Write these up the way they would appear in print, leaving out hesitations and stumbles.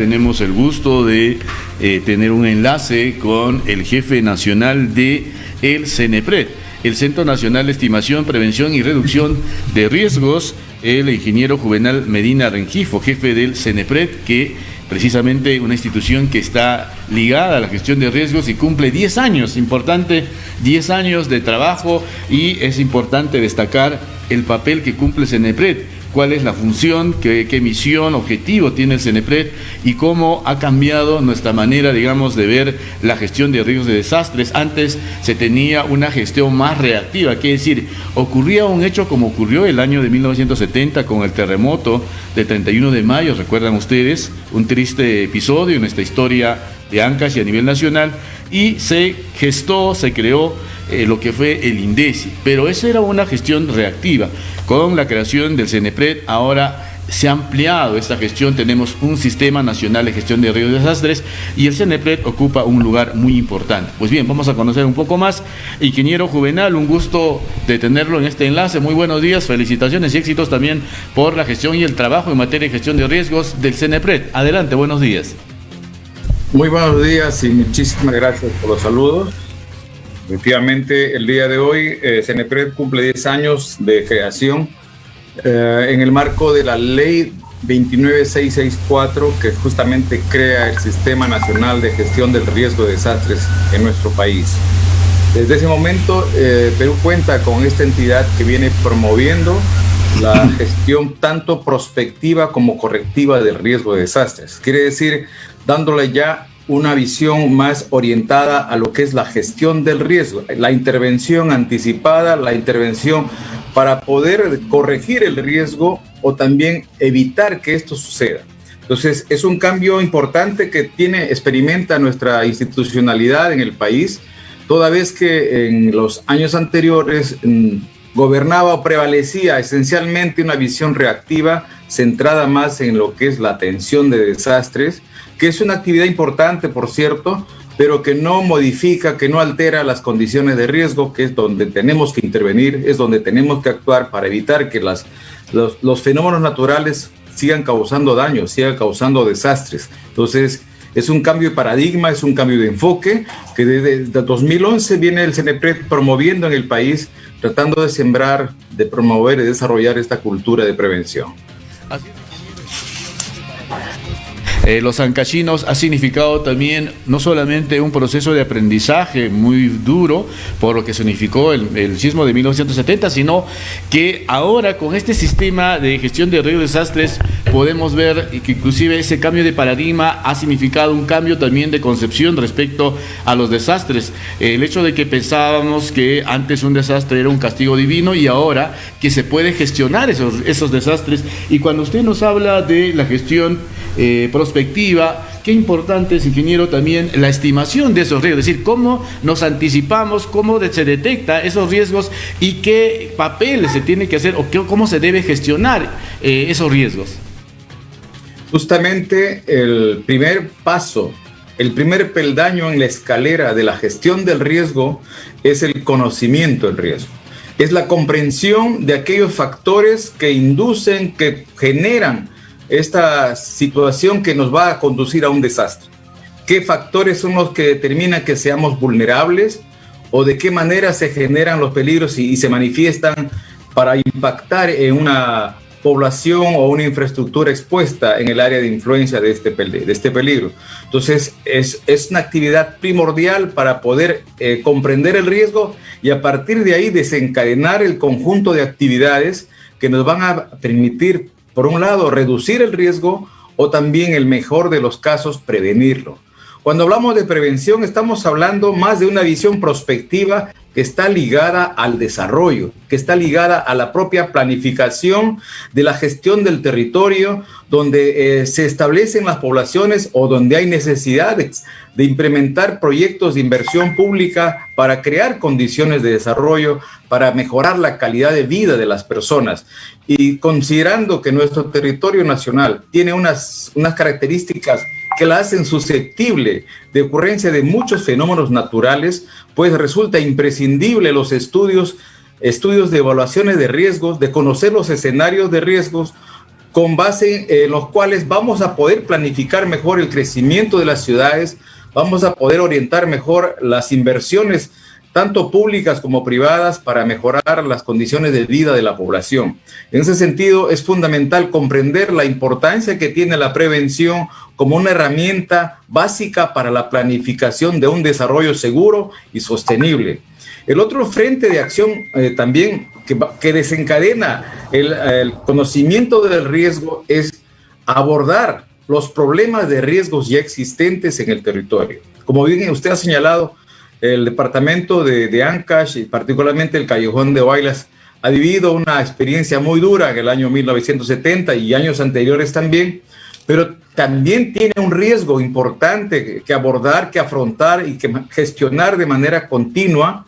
tenemos el gusto de tener un enlace con el jefe nacional de el CENEPRED, el Centro Nacional de Estimación, Prevención y Reducción de Riesgos, el ingeniero Juvenal Medina Rengifo, jefe del CENEPRED, que precisamente una institución que está ligada a la gestión de riesgos y cumple 10 años, importante, 10 años de trabajo, y es importante destacar el papel que cumple el CENEPRED, cuál es la función, qué misión, objetivo tiene el CENEPRED y cómo ha cambiado nuestra manera, digamos, de ver la gestión de riesgos de desastres. Antes se tenía una gestión más reactiva, quiere decir, ocurría un hecho como ocurrió el año de 1970 con el terremoto del 31 de mayo, recuerdan ustedes, un triste episodio en nuestra historia de Ancash y a nivel nacional, y se gestó, se creó lo que fue el INDECI, pero esa era una gestión reactiva. Con la creación del CENEPRED ahora se ha ampliado esta gestión, tenemos un Sistema Nacional de Gestión de Riesgos y Desastres y el CENEPRED ocupa un lugar muy importante. Pues bien, vamos a conocer un poco más. Ingeniero Juvenal, un gusto de tenerlo en este enlace, muy buenos días, felicitaciones y éxitos también por la gestión y el trabajo en materia de gestión de riesgos del CENEPRED. Adelante, buenos días. Muy buenos días y muchísimas gracias por los saludos. Efectivamente, el día de hoy CENEPRED cumple 10 años de creación en el marco de la ley 29664, que justamente crea el Sistema Nacional de Gestión del Riesgo de Desastres en nuestro país. Desde ese momento, Perú cuenta con esta entidad que viene promoviendo la gestión tanto prospectiva como correctiva del riesgo de desastres. Quiere decir, dándole ya una visión más orientada a lo que es la gestión del riesgo, la intervención anticipada, la intervención para poder corregir el riesgo o también evitar que esto suceda. Entonces, es un cambio importante que experimenta nuestra institucionalidad en el país, toda vez que en los años anteriores gobernaba o prevalecía esencialmente una visión reactiva centrada más en lo que es la atención de desastres, que es una actividad importante, por cierto, pero que no modifica, que no altera las condiciones de riesgo, que es donde tenemos que intervenir, es donde tenemos que actuar para evitar que los fenómenos naturales sigan causando daños, sigan causando desastres. Entonces, es un cambio de paradigma, es un cambio de enfoque, que desde 2011 viene el CENEPRED promoviendo en el país, tratando de sembrar, de promover y desarrollar esta cultura de prevención. Los ancachinos ha significado también no solamente un proceso de aprendizaje muy duro por lo que significó el sismo de 1970, sino que ahora con este sistema de gestión de riesgos y desastres podemos ver que inclusive ese cambio de paradigma ha significado un cambio también de concepción respecto a los desastres. El hecho de que pensábamos que antes un desastre era un castigo divino y ahora que se puede gestionar esos desastres. Y cuando usted nos habla de la gestión prospectiva, qué importante es, ingeniero, también la estimación de esos riesgos, es decir, cómo nos anticipamos, cómo se detecta esos riesgos y qué papel se tiene que hacer o cómo se debe gestionar esos riesgos. Justamente el primer paso, el primer peldaño en la escalera de la gestión del riesgo es el conocimiento del riesgo. Es la comprensión de aquellos factores que inducen, que generan esta situación que nos va a conducir a un desastre. ¿Qué factores son los que determinan que seamos vulnerables o de qué manera se generan los peligros y se manifiestan para impactar en una población o una infraestructura expuesta en el área de influencia de este peligro? Entonces, es una actividad primordial para poder comprender el riesgo y a partir de ahí desencadenar el conjunto de actividades que nos van a permitir, por un lado, reducir el riesgo o también, el mejor de los casos, prevenirlo. Cuando hablamos de prevención, estamos hablando más de una visión prospectiva que está ligada al desarrollo, que está ligada a la propia planificación de la gestión del territorio, donde se establecen las poblaciones o donde hay necesidades de implementar proyectos de inversión pública para crear condiciones de desarrollo, para mejorar la calidad de vida de las personas. Y considerando que nuestro territorio nacional tiene unas características que la hacen susceptible de ocurrencia de muchos fenómenos naturales, pues resulta imprescindible los estudios de evaluaciones de riesgos, de conocer los escenarios de riesgos, con base en los cuales vamos a poder planificar mejor el crecimiento de las ciudades, vamos a poder orientar mejor las inversiones, tanto públicas como privadas, para mejorar las condiciones de vida de la población. En ese sentido, es fundamental comprender la importancia que tiene la prevención como una herramienta básica para la planificación de un desarrollo seguro y sostenible. El otro frente de acción también que desencadena el conocimiento del riesgo es abordar los problemas de riesgos ya existentes en el territorio. Como bien usted ha señalado, el departamento de Ancash y particularmente el Callejón de Huaylas ha vivido una experiencia muy dura en el año 1970 y años anteriores también, pero también tiene un riesgo importante que abordar, que afrontar y que gestionar de manera continua,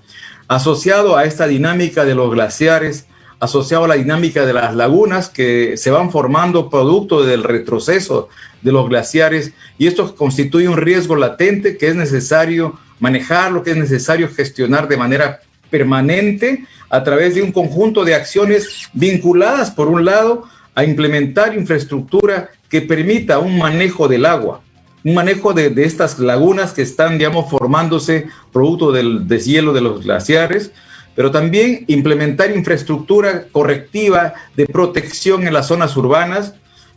asociado a esta dinámica de los glaciares, asociado a la dinámica de las lagunas que se van formando producto del retroceso de los glaciares, y esto constituye un riesgo latente que es necesario manejarlo, que es necesario gestionar de manera permanente a través de un conjunto de acciones vinculadas, por un lado, a implementar infraestructura que permita un manejo del agua, un manejo de estas lagunas que están, digamos, formándose producto del deshielo de los glaciares, pero también implementar infraestructura correctiva de protección en las zonas urbanas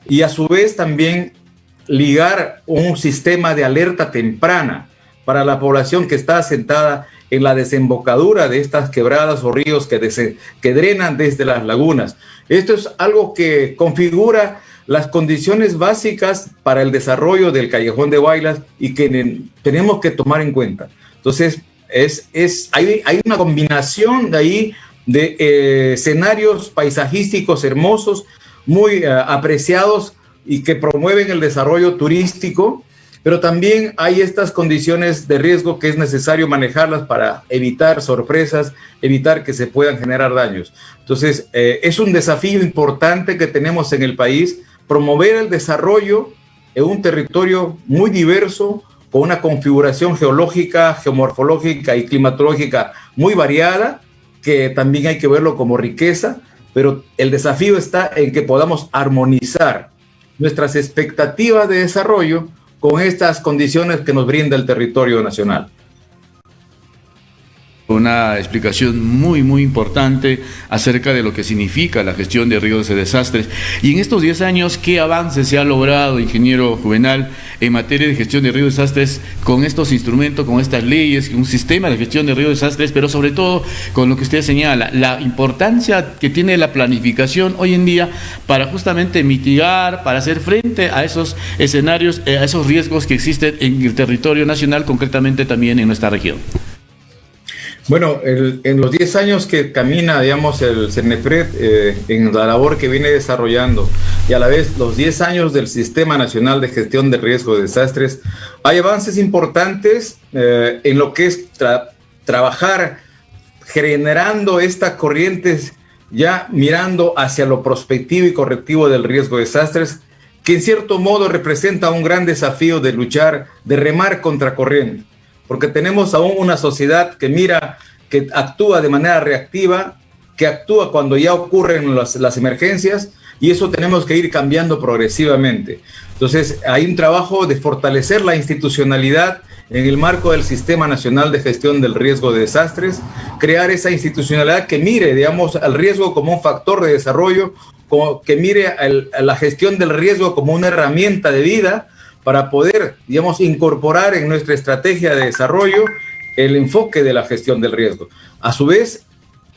y a su vez también ligar un sistema de alerta temprana para la población que está asentada en la desembocadura de estas quebradas o ríos que drenan desde las lagunas. Esto es algo que configura las condiciones básicas para el desarrollo del Callejón de Huaylas y que tenemos que tomar en cuenta. Entonces, hay una combinación de ahí de escenarios paisajísticos hermosos, muy apreciados y que promueven el desarrollo turístico, pero también hay estas condiciones de riesgo que es necesario manejarlas para evitar sorpresas, evitar que se puedan generar daños. Entonces, es un desafío importante que tenemos en el país, promover el desarrollo en un territorio muy diverso, con una configuración geológica, geomorfológica y climatológica muy variada, que también hay que verlo como riqueza, pero el desafío está en que podamos armonizar nuestras expectativas de desarrollo con estas condiciones que nos brinda el territorio nacional. Una explicación muy importante acerca de lo que significa la gestión de riesgos y desastres. Y en estos 10 años, ¿qué avance se ha logrado, ingeniero Juvenal, en materia de gestión de riesgos y desastres con estos instrumentos, con estas leyes, un sistema de gestión de riesgos y desastres, pero sobre todo con lo que usted señala, la importancia que tiene la planificación hoy en día para justamente mitigar, para hacer frente a esos escenarios, a esos riesgos que existen en el territorio nacional, concretamente también en nuestra región? Bueno, en los 10 años que camina, digamos, el CENEPRED en la labor que viene desarrollando y a la vez los 10 años del Sistema Nacional de Gestión de Riesgos de Desastres, hay avances importantes en lo que es trabajar generando estas corrientes, ya mirando hacia lo prospectivo y correctivo del riesgo de desastres, que en cierto modo representa un gran desafío de luchar, de remar contra corriente. Porque tenemos aún una sociedad que mira, que actúa de manera reactiva, que actúa cuando ya ocurren las emergencias, y eso tenemos que ir cambiando progresivamente. Entonces, hay un trabajo de fortalecer la institucionalidad en el marco del Sistema Nacional de Gestión del Riesgo de Desastres, crear esa institucionalidad que mire, digamos, al riesgo como un factor de desarrollo, que mire a la gestión del riesgo como una herramienta de vida, para poder, digamos, incorporar en nuestra estrategia de desarrollo el enfoque de la gestión del riesgo. A su vez,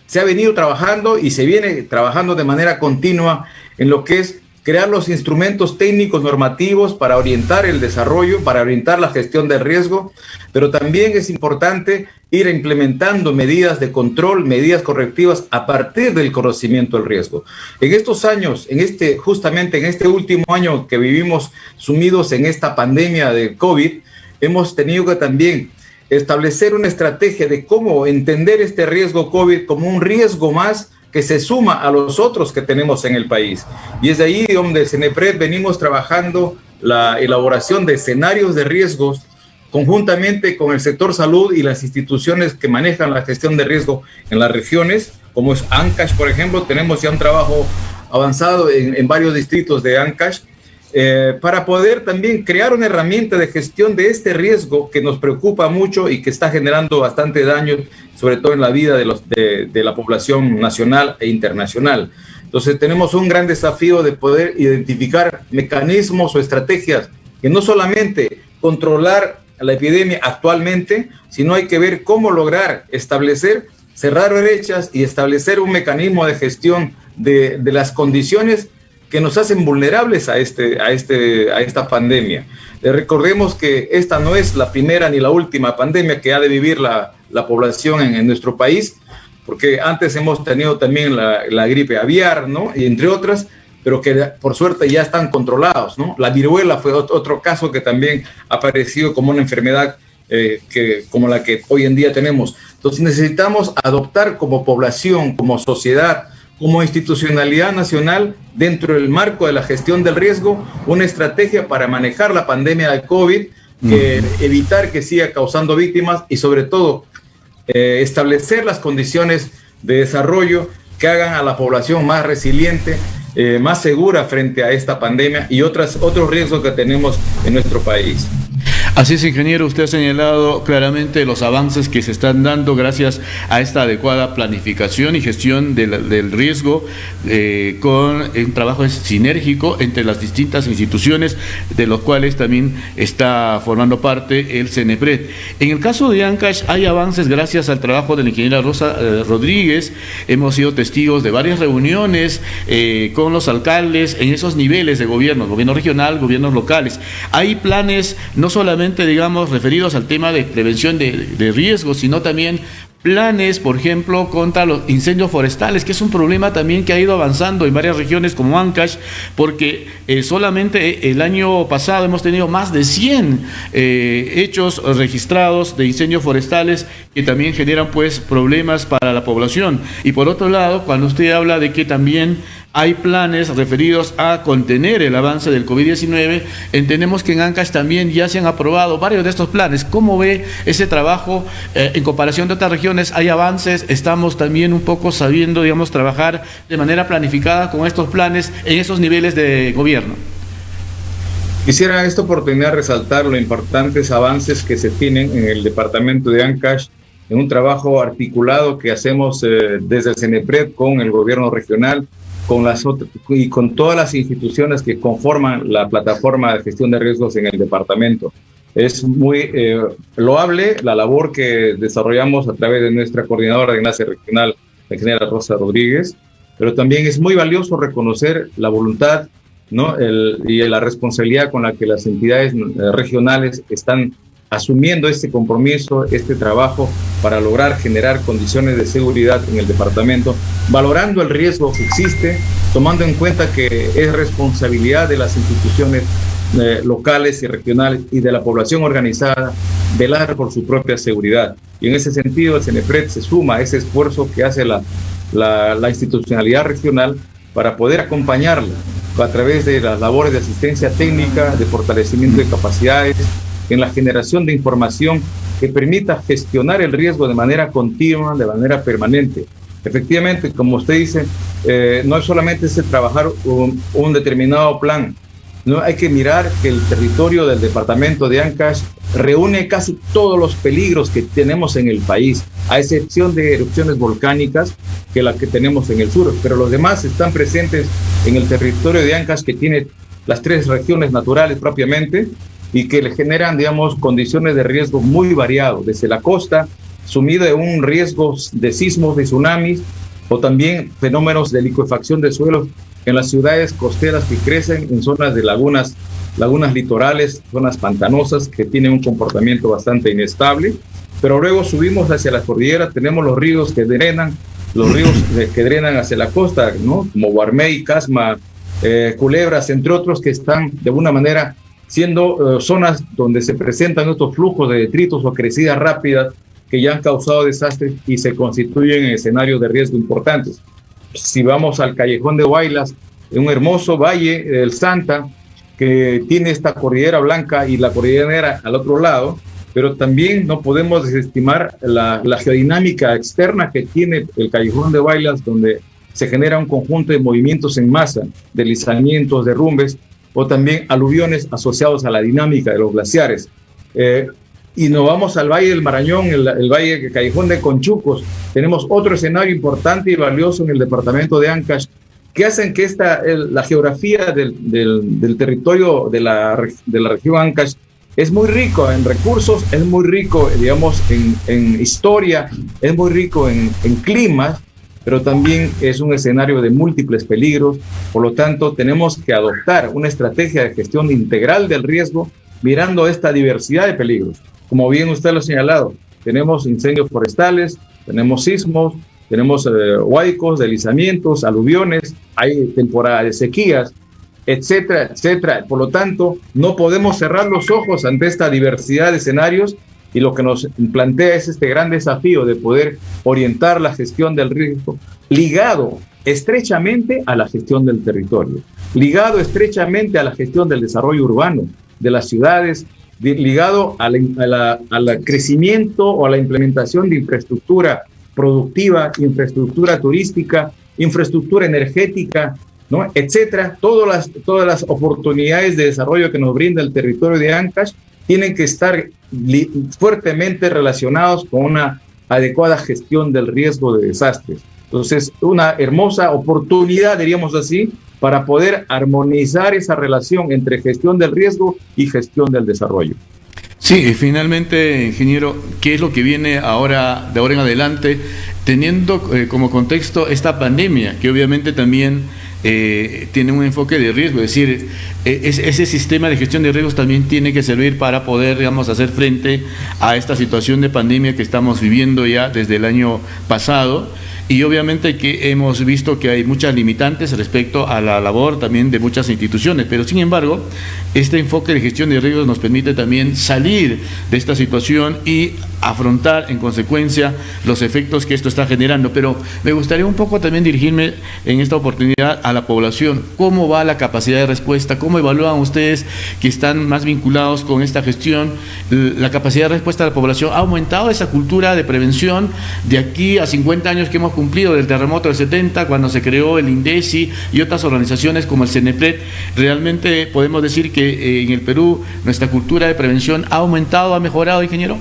se ha venido trabajando y se viene trabajando de manera continua en lo que es crear los instrumentos técnicos normativos para orientar el desarrollo, para orientar la gestión del riesgo, pero también es importante ir implementando medidas de control, medidas correctivas a partir del conocimiento del riesgo. En estos años, justamente en este último año que vivimos sumidos en esta pandemia de COVID, hemos tenido que también establecer una estrategia de cómo entender este riesgo COVID como un riesgo más que se suma a los otros que tenemos en el país. Y es de ahí donde CENEPRED venimos trabajando la elaboración de escenarios de riesgos conjuntamente con el sector salud y las instituciones que manejan la gestión de riesgo en las regiones, como es Ancash, por ejemplo. Tenemos ya un trabajo avanzado en varios distritos de Ancash, para poder también crear una herramienta de gestión de este riesgo que nos preocupa mucho y que está generando bastante daño, sobre todo en la vida de la población nacional e internacional. Entonces tenemos un gran desafío de poder identificar mecanismos o estrategias que no solamente controlar la epidemia actualmente, sino hay que ver cómo lograr cerrar brechas y establecer un mecanismo de gestión de las condiciones que nos hacen vulnerables a esta pandemia. Recordemos que esta no es la primera ni la última pandemia que ha de vivir la población en nuestro país, porque antes hemos tenido también la gripe aviar, ¿no? Y entre otras, pero que por suerte ya están controlados, ¿no? La viruela fue otro caso que también ha aparecido como una enfermedad como la que hoy en día tenemos. Entonces necesitamos adoptar como población, como sociedad, como institucionalidad nacional, dentro del marco de la gestión del riesgo, una estrategia para manejar la pandemia del COVID, evitar que siga causando víctimas y sobre todo establecer las condiciones de desarrollo que hagan a la población más resiliente, más segura frente a esta pandemia y otros riesgos que tenemos en nuestro país. Así es, ingeniero, usted ha señalado claramente los avances que se están dando gracias a esta adecuada planificación y gestión del riesgo, con un trabajo sinérgico entre las distintas instituciones, de los cuales también está formando parte el CENEPRED. En el caso de Ancash hay avances gracias al trabajo de la ingeniera Rosa Rodríguez. Hemos sido testigos de varias reuniones con los alcaldes en esos niveles de gobierno regional, gobiernos locales. Hay planes no solamente, digamos, referidos al tema de prevención de riesgos, sino también planes, por ejemplo, contra los incendios forestales, que es un problema también que ha ido avanzando en varias regiones como Ancash, porque solamente el año pasado hemos tenido más de 100 hechos registrados de incendios forestales que también generan pues problemas para la población. Y por otro lado, cuando usted habla de que también hay planes referidos a contener el avance del COVID-19, entendemos que en Ancash también ya se han aprobado varios de estos planes. ¿Cómo ve ese trabajo en comparación de otras regiones? ¿Hay avances? ¿Estamos también un poco sabiendo, digamos, trabajar de manera planificada con estos planes en esos niveles de gobierno? Quisiera esta oportunidad resaltar los importantes avances que se tienen en el departamento de Ancash, en un trabajo articulado que hacemos desde el CENEPRED con el gobierno regional, y con todas las instituciones que conforman la plataforma de gestión de riesgos en el departamento. Es muy loable la labor que desarrollamos a través de nuestra coordinadora de enlace regional, la ingeniera Rosa Rodríguez, pero también es muy valioso reconocer la voluntad, ¿no? y la responsabilidad con la que las entidades regionales están asumiendo este compromiso, este trabajo para lograr generar condiciones de seguridad en el departamento, valorando el riesgo que existe, tomando en cuenta que es responsabilidad de las instituciones locales y regionales y de la población organizada velar por su propia seguridad. Y en ese sentido el CENEPRED se suma a ese esfuerzo que hace la institucionalidad regional para poder acompañarla a través de las labores de asistencia técnica, de fortalecimiento de capacidades, en la generación de información que permita gestionar el riesgo de manera continua, de manera permanente. Efectivamente, como usted dice, no es solamente trabajar un determinado plan, no, hay que mirar que el territorio del departamento de Ancash reúne casi todos los peligros que tenemos en el país, a excepción de erupciones volcánicas que las que tenemos en el sur, pero los demás están presentes en el territorio de Ancash, que tiene las 3 regiones naturales propiamente, y que le generan, digamos, condiciones de riesgo muy variados, desde la costa, sumido en un riesgo de sismos, de tsunamis, o también fenómenos de licuefacción de suelos en las ciudades costeras que crecen en zonas de lagunas litorales, zonas pantanosas que tienen un comportamiento bastante inestable, pero luego subimos hacia la cordillera, tenemos los ríos que drenan hacia la costa, ¿no? Como Guarmey, Casma, Culebras, entre otros, que están de alguna manera siendo zonas donde se presentan estos flujos de detritos o crecidas rápidas que ya han causado desastres y se constituyen en escenarios de riesgo importantes. Si vamos al Callejón de Huaylas, un hermoso valle del Santa, que tiene esta cordillera blanca y la cordillera negra al otro lado, pero también no podemos desestimar la geodinámica externa que tiene el Callejón de Huaylas, donde se genera un conjunto de movimientos en masa, deslizamientos, derrumbes, o también aluviones asociados a la dinámica de los glaciares. Y nos vamos al Valle del Marañón, el Valle de Callejón de Conchucos. Tenemos otro escenario importante y valioso en el departamento de Ancash, que hacen que la geografía del territorio de la región Ancash es muy rico en recursos, es muy rico, digamos, en historia, es muy rico en climas, pero también es un escenario de múltiples peligros. Por lo tanto, tenemos que adoptar una estrategia de gestión integral del riesgo, mirando esta diversidad de peligros. Como bien usted lo ha señalado, tenemos incendios forestales, tenemos sismos, tenemos huaicos, deslizamientos, aluviones, hay temporadas de sequías, etcétera, etcétera. Por lo tanto, no podemos cerrar los ojos ante esta diversidad de escenarios, y lo que nos plantea es este gran desafío de poder orientar la gestión del riesgo ligado estrechamente a la gestión del territorio, ligado estrechamente a la gestión del desarrollo urbano de las ciudades, ligado al crecimiento o a la implementación de infraestructura productiva, infraestructura turística, infraestructura energética, ¿no?, etcétera. Todas las oportunidades de desarrollo que nos brinda el territorio de Ancash tienen que estar fuertemente relacionados con una adecuada gestión del riesgo de desastres. Entonces, una hermosa oportunidad, diríamos así, para poder armonizar esa relación entre gestión del riesgo y gestión del desarrollo. Sí, finalmente, ingeniero, ¿qué es lo que viene de ahora en adelante, teniendo como contexto esta pandemia, que obviamente también tiene un enfoque de riesgo? Es decir, ese sistema de gestión de riesgos también tiene que servir para poder, digamos, hacer frente a esta situación de pandemia que estamos viviendo ya desde el año pasado. Y obviamente que hemos visto que hay muchas limitantes respecto a la labor también de muchas instituciones, pero sin embargo, este enfoque de gestión de riesgos nos permite también salir de esta situación y afrontar en consecuencia los efectos que esto está generando. Pero me gustaría un poco también dirigirme en esta oportunidad a la población. ¿Cómo va la capacidad de respuesta? ¿Cómo evalúan ustedes que están más vinculados con esta gestión? La capacidad de respuesta de la población, ¿ha aumentado esa cultura de prevención de aquí a 50 años que hemos cumplido del terremoto del 70, cuando se creó el INDECI y otras organizaciones como el CENEPRED? Realmente podemos decir que en el Perú nuestra cultura de prevención ha aumentado, ha mejorado, ingeniero.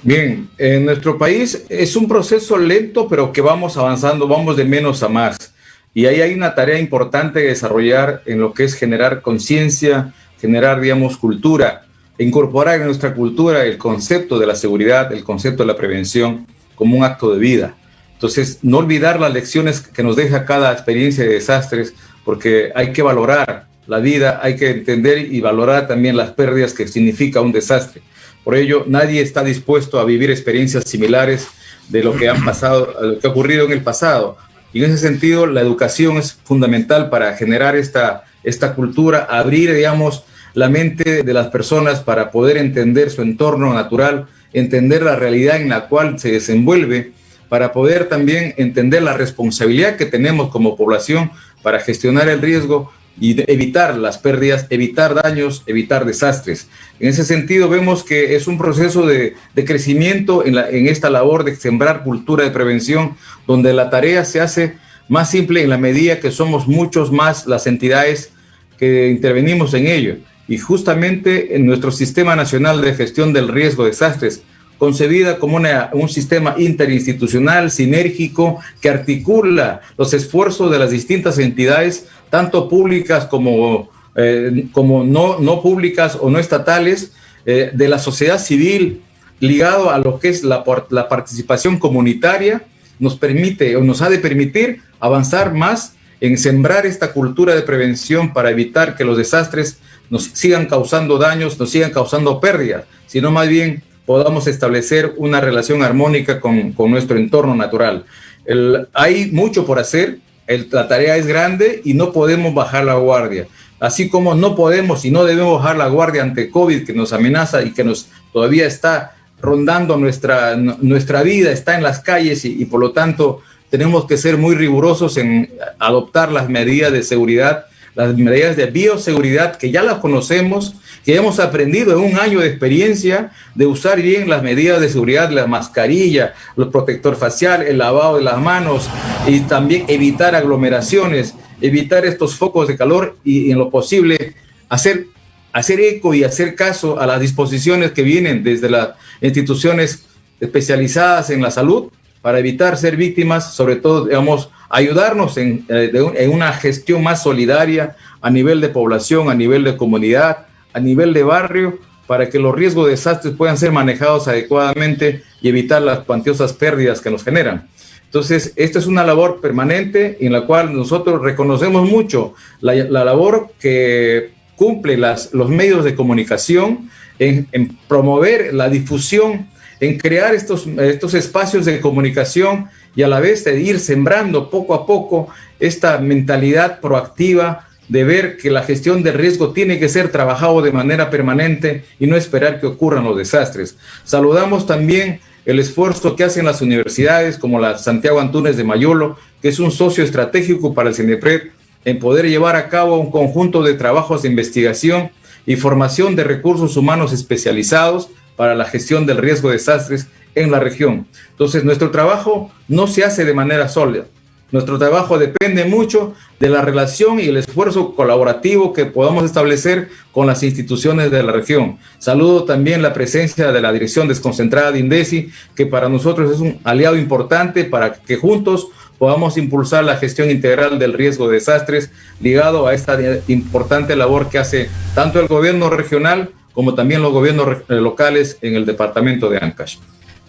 Bien, en nuestro país es un proceso lento, pero que vamos avanzando, vamos de menos a más. Y ahí hay una tarea importante de desarrollar en lo que es generar conciencia, generar, digamos, cultura, e incorporar en nuestra cultura el concepto de la seguridad, el concepto de la prevención como un acto de vida. Entonces, no olvidar las lecciones que nos deja cada experiencia de desastres, porque hay que valorar la vida, hay que entender y valorar también las pérdidas que significa un desastre. Por ello, nadie está dispuesto a vivir experiencias similares de lo que han pasado, lo que ha ocurrido en el pasado. Y en ese sentido, la educación es fundamental para generar esta cultura, abrir, digamos, la mente de las personas para poder entender su entorno natural, entender la realidad en la cual se desenvuelve, para poder también entender la responsabilidad que tenemos como población para gestionar el riesgo y evitar las pérdidas, evitar daños, evitar desastres. En ese sentido, vemos que es un proceso de crecimiento en esta labor de sembrar cultura de prevención, donde la tarea se hace más simple en la medida que somos muchos más las entidades que intervenimos en ello. Y justamente en nuestro Sistema Nacional de Gestión del Riesgo de Desastres, concebida como un sistema interinstitucional, sinérgico, que articula los esfuerzos de las distintas entidades, tanto públicas como no públicas o no estatales, de la sociedad civil, ligado a lo que es la participación comunitaria, nos permite o nos ha de permitir avanzar más en sembrar esta cultura de prevención para evitar que los desastres nos sigan causando daños, nos sigan causando pérdidas, sino más bien podamos establecer una relación armónica con nuestro entorno natural. Hay mucho por hacer, la tarea es grande y no podemos bajar la guardia. Así como no podemos y no debemos bajar la guardia ante COVID, que nos amenaza y que todavía está rondando nuestra vida, está en las calles y por lo tanto tenemos que ser muy rigurosos en adoptar las medidas de seguridad las medidas de bioseguridad que ya las conocemos, que hemos aprendido en un año de experiencia de usar bien las medidas de seguridad, la mascarilla, el protector facial, el lavado de las manos y también evitar aglomeraciones, evitar estos focos de calor y en lo posible hacer eco y hacer caso a las disposiciones que vienen desde las instituciones especializadas en la salud para evitar ser víctimas, sobre todo, digamos, ayudarnos en una gestión más solidaria a nivel de población, a nivel de comunidad, a nivel de barrio, para que los riesgos de desastres puedan ser manejados adecuadamente y evitar las cuantiosas pérdidas que nos generan. Entonces, esta es una labor permanente en la cual nosotros reconocemos mucho la labor que cumple los medios de comunicación en promover la difusión, en crear estos espacios de comunicación y a la vez de ir sembrando poco a poco esta mentalidad proactiva de ver que la gestión del riesgo tiene que ser trabajado de manera permanente y no esperar que ocurran los desastres. Saludamos también el esfuerzo que hacen las universidades como la Santiago Antúnez de Mayolo, que es un socio estratégico para el CENEPRED, en poder llevar a cabo un conjunto de trabajos de investigación y formación de recursos humanos especializados para la gestión del riesgo de desastres en la región. Entonces, nuestro trabajo no se hace de manera sola. Nuestro trabajo depende mucho de la relación y el esfuerzo colaborativo que podamos establecer con las instituciones de la región. Saludo también la presencia de la Dirección Desconcentrada de INDECI, que para nosotros es un aliado importante para que juntos podamos impulsar la gestión integral del riesgo de desastres ligado a esta importante labor que hace tanto el gobierno regional como también los gobiernos locales en el departamento de Ancash.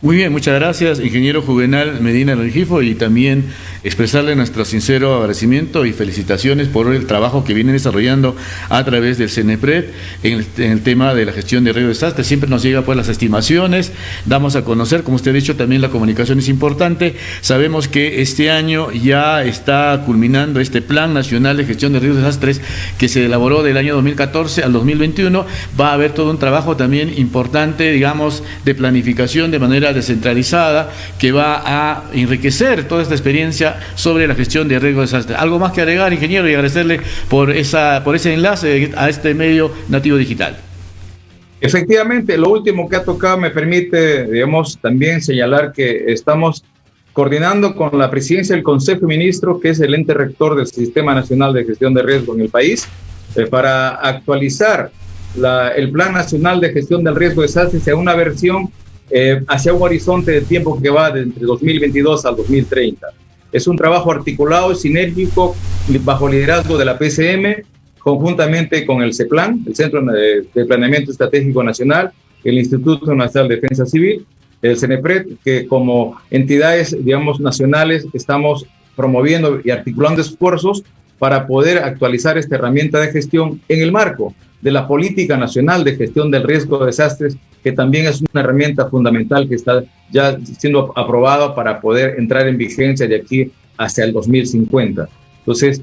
Muy bien, muchas gracias, ingeniero Juvenal Medina Rengifo, y también expresarle nuestro sincero agradecimiento y felicitaciones por el trabajo que vienen desarrollando a través del CENEPRED en el tema de la gestión de riesgo de desastre. Siempre nos llega pues las estimaciones, damos a conocer, como usted ha dicho, también la comunicación es importante. Sabemos que este año ya está culminando este Plan Nacional de Gestión de Riesgos de Desastres que se elaboró del año 2014 al 2021. Va a haber todo un trabajo también importante, digamos, de planificación de manera descentralizada, que va a enriquecer toda esta experiencia sobre la gestión de riesgo de desastre. ¿Algo más que agregar, ingeniero, y agradecerle por ese enlace a este medio nativo digital? Efectivamente, lo último que ha tocado me permite, digamos, también señalar que estamos coordinando con la presidencia del Consejo de Ministros, que es el ente rector del Sistema Nacional de Gestión de Riesgo en el país, para actualizar el Plan Nacional de Gestión del Riesgo de Desastres a una versión hacia un horizonte de tiempo que va de entre 2022 al 2030. Es un trabajo articulado y sinérgico bajo liderazgo de la PCM, conjuntamente con el CEPLAN, el Centro de Planeamiento Estratégico Nacional, el Instituto Nacional de Defensa Civil, el CENEPRED, que como entidades, digamos, nacionales estamos promoviendo y articulando esfuerzos para poder actualizar esta herramienta de gestión en el marco de la Política Nacional de Gestión del Riesgo de Desastres, que también es una herramienta fundamental que está ya siendo aprobada para poder entrar en vigencia de aquí hacia el 2050. Entonces,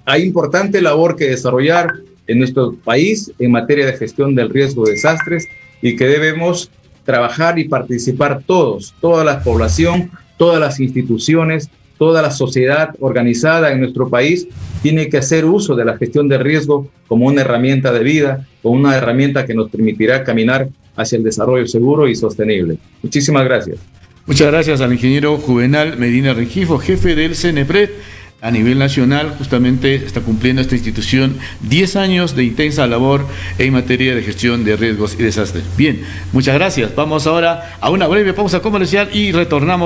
hay importante labor que desarrollar en nuestro país en materia de gestión del riesgo de desastres y que debemos trabajar y participar toda la población, todas las instituciones, toda la sociedad organizada en nuestro país tiene que hacer uso de la gestión de riesgo como una herramienta de vida, como una herramienta que nos permitirá caminar hacia el desarrollo seguro y sostenible. Muchísimas gracias. Muchas gracias al ingeniero Juvenal Medina Rengifo, jefe del CENEPRED. A nivel nacional, justamente está cumpliendo esta institución 10 años de intensa labor en materia de gestión de riesgos y desastres. Bien, muchas gracias. Vamos ahora a una breve pausa comercial y retornamos.